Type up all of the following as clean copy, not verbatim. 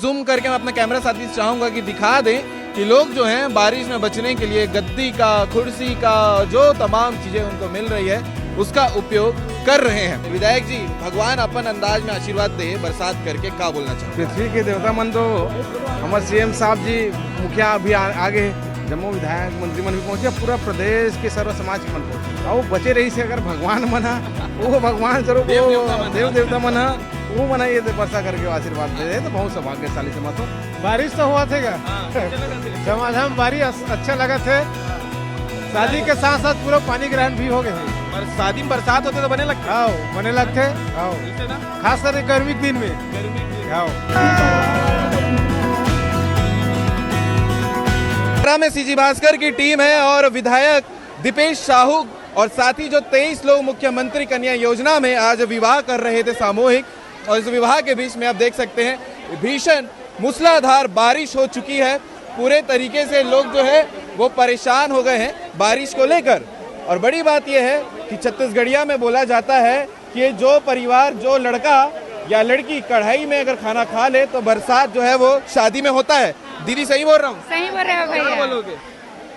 Zoom करके मैं अपने कैमरा साथी से चाहूंगा कि दिखा दें कि लोग जो हैं बारिश में बचने के लिए गद्दी का, कुर्सी का, जो तमाम चीजें उनको मिल रही है उसका उपयोग कर रहे हैं। विधायक जी, भगवान अपन अंदाज में आशीर्वाद दे बरसात करके क्या बोलना चाहते हैं? पृथ्वी के देवता मन तो हमारे सीएम साहब जी, मुखिया भी आगे, जम्मू विधायक मंत्रीमंडल भी पहुंचे, पूरा प्रदेश के सर्व समाज के मन पहुंचे। और बचे रही से अगर भगवान मना, वो भगवान स्वरूप देव देवता मना, वो मना ये वर्षा करके आशीर्वाद दे तो बहुत सौभाग्यशाली से मत हो। बारिश तो हुआ थे झमाझम बारिश अच्छा लगा थे। शादी के साथ साथ पूरा पानी ग्रहण भी हो गए थे। पर शादी में बरसात होते तो बने लगते, आओ बने लगते, आओ खास करके गर्मी के दिन में, आओ में सीजी भास्कर की टीम है और विधायक दीपेश साहू और साथ ही जो 23 लोग मुख्यमंत्री कन्या योजना में आज विवाह कर रहे थे सामूहिक, और इस विवाह के बीच में आप देख सकते हैं भीषण मूसलाधार बारिश हो चुकी है। पूरे तरीके से लोग जो है वो परेशान हो गए हैं बारिश को लेकर। और बड़ी बात यह है कि छत्तीसगढ़िया में बोला जाता है कि जो परिवार, जो लड़का या लड़की कढ़ाई में अगर खाना खा ले तो बरसात जो है वो शादी में होता है। दीदी सही बोल रहा हूँ? सही बोल रहे हो भैया। क्या बोलोगे?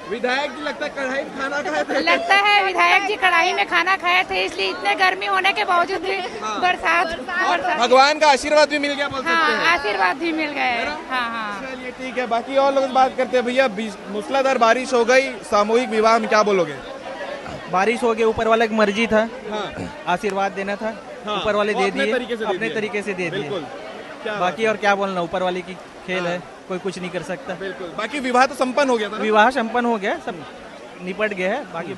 विधायक जी लगता है कढ़ाई में खाना खाए थे? लगता है विधायक जी कढ़ाई में खाना खाए थे, इसलिए इतने गर्मी होने के बावजूद भी बरसात भगवान का आशीर्वाद भी मिल गया बोल सकते हैं। हाँ, आशीर्वाद भी मिल गए। हाँ। चलिए ठीक है, बाकी और लोग बात करते हैं। भैया मूसलाधार बारिश हो गई सामूहिक विवाह में, क्या बोलोगे? बारिश हो गई, ऊपर वाले की मर्जी था, हाँ। आशीर्वाद देना था, हाँ। ऊपर वाले दे अपने दिए, तरीके से दे दिए। बाकी और क्या बोलना, ऊपर वाले की खेल है, कोई कुछ नहीं कर सकता। बिल्कुल। बाकी विवाह तो संपन्न हो गया था ना? विवाह संपन्न हो गया, सब निपट गया है। बाकी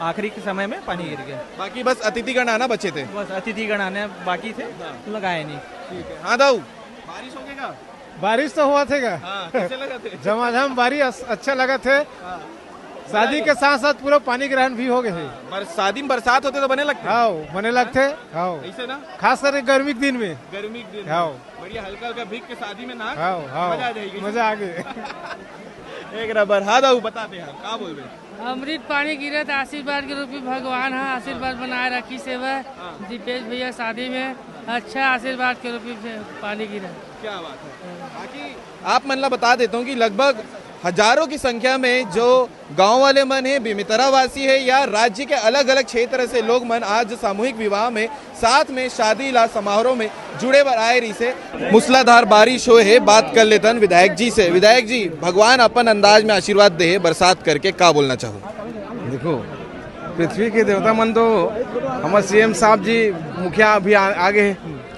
आखिरी के समय में पानी गिर गया। बाकी बस अतिथिगण आना बचे थे। बस अतिथिगण आने बाकी थे, लगाए नहीं। ठीक है। हाँ दाऊ, बारिश हो गया? बारिश तो हुआ थे कैसे लगा थे? झमाझम बारिश अच्छा लगा थे। शादी के साथ साथ पूरा पानी ग्रहण भी हो गए थे। पर शादी में बरसात होते तो बने लगते, आओ बने लगते, आओ ऐसे ना, खास करके गर्मी के दिन में, गर्मी के दिन आओ बढ़िया हल्का हल्का भीग के शादी में ना, आओ आओ मजा आ जाएगी। मजा आ गए। एक रबर। हाँ दाऊ, बताते हैं क्या बोल रहे? अमृत पानी गिरे तो आशीर्वाद के रूप में भगवान है, आशीर्वाद बनाए रखी सेवा। दीपेश भैया शादी में अच्छा आशीर्वाद के रूप में पानी गिरा। क्या बात है। बाकी आप मतलब बता देता हूँ कि लगभग हजारों की संख्या में जो गांव वाले मन है, बेमितरा वासी है या राज्य के अलग अलग क्षेत्र से लोग मन आज सामूहिक विवाह में साथ में शादी ला समारोह में जुड़े बर आए रही से। मूसलाधार बारिश हो है, बात कर लेते हैं विधायक जी से। विधायक जी, भगवान अपन अंदाज में आशीर्वाद दे बरसात करके क्या बोलना चाहूँ? देखो, पृथ्वी के देवता मन तो हमारे सीएम साहब जी, मुखिया भी आगे,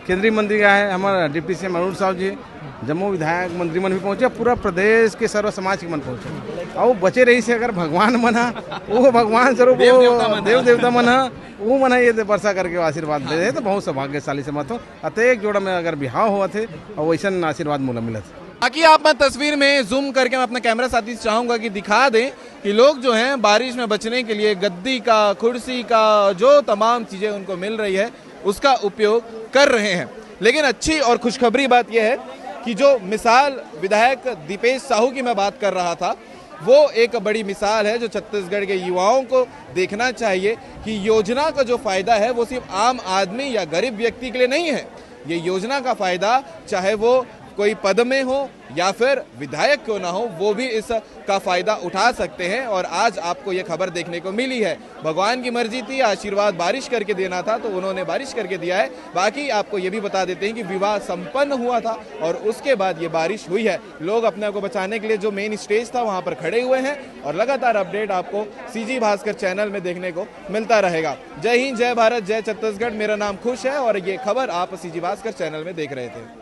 केंद्रीय मंत्री है, हमारा डिप्टी सीएम अरुण साहब जी, जम्मू विधायक मंत्रीमंडल भी पहुंचे, पूरा प्रदेश के सर्व समाज के मन पहुंचे। और बचे रही से अगर भगवान मना, वो भगवान स्वरूप देव देवता मना, वो मना ये वर्षा करके आशीर्वाद दे तो बहुत सौभाग्यशाली से मत हो। अतः जोड़ा में अगर बिहाव हुआ थे और वैसा आशीर्वाद मूला मिला था। बाकी आप मैं तस्वीर में जूम करके मैं अपने कैमरा साथी से चाहूंगा कि दिखा दें कि लोग जो हैं बारिश में बचने के लिए गद्दी का, कुर्सी का, जो तमाम चीजें उनको मिल रही है उसका उपयोग कर रहे हैं। लेकिन अच्छी और खुशखबरी बात यह है कि जो मिसाल विधायक दीपेश साहू की मैं बात कर रहा था, वो एक बड़ी मिसाल है जो छत्तीसगढ़ के युवाओं को देखना चाहिए कि योजना का जो फायदा है वो सिर्फ आम आदमी या गरीब व्यक्ति के लिए नहीं है। ये योजना का फायदा चाहे वो कोई पद में हो या फिर विधायक क्यों ना हो, वो भी इसका फायदा उठा सकते हैं। और आज आपको ये खबर देखने को मिली है। भगवान की मर्जी थी, आशीर्वाद बारिश करके देना था तो उन्होंने बारिश करके दिया है। बाकी आपको ये भी बता देते हैं कि विवाह संपन्न हुआ था और उसके बाद ये बारिश हुई है। लोग अपने आप को बचाने के लिए जो मेन स्टेज था वहाँ पर खड़े हुए हैं और लगातार अपडेट आपको सीजी भास्कर चैनल में देखने को मिलता रहेगा। जय हिंद, जय भारत, जय छत्तीसगढ़। मेरा नाम खुश है और ये खबर आप सीजी भास्कर चैनल में देख रहे थे।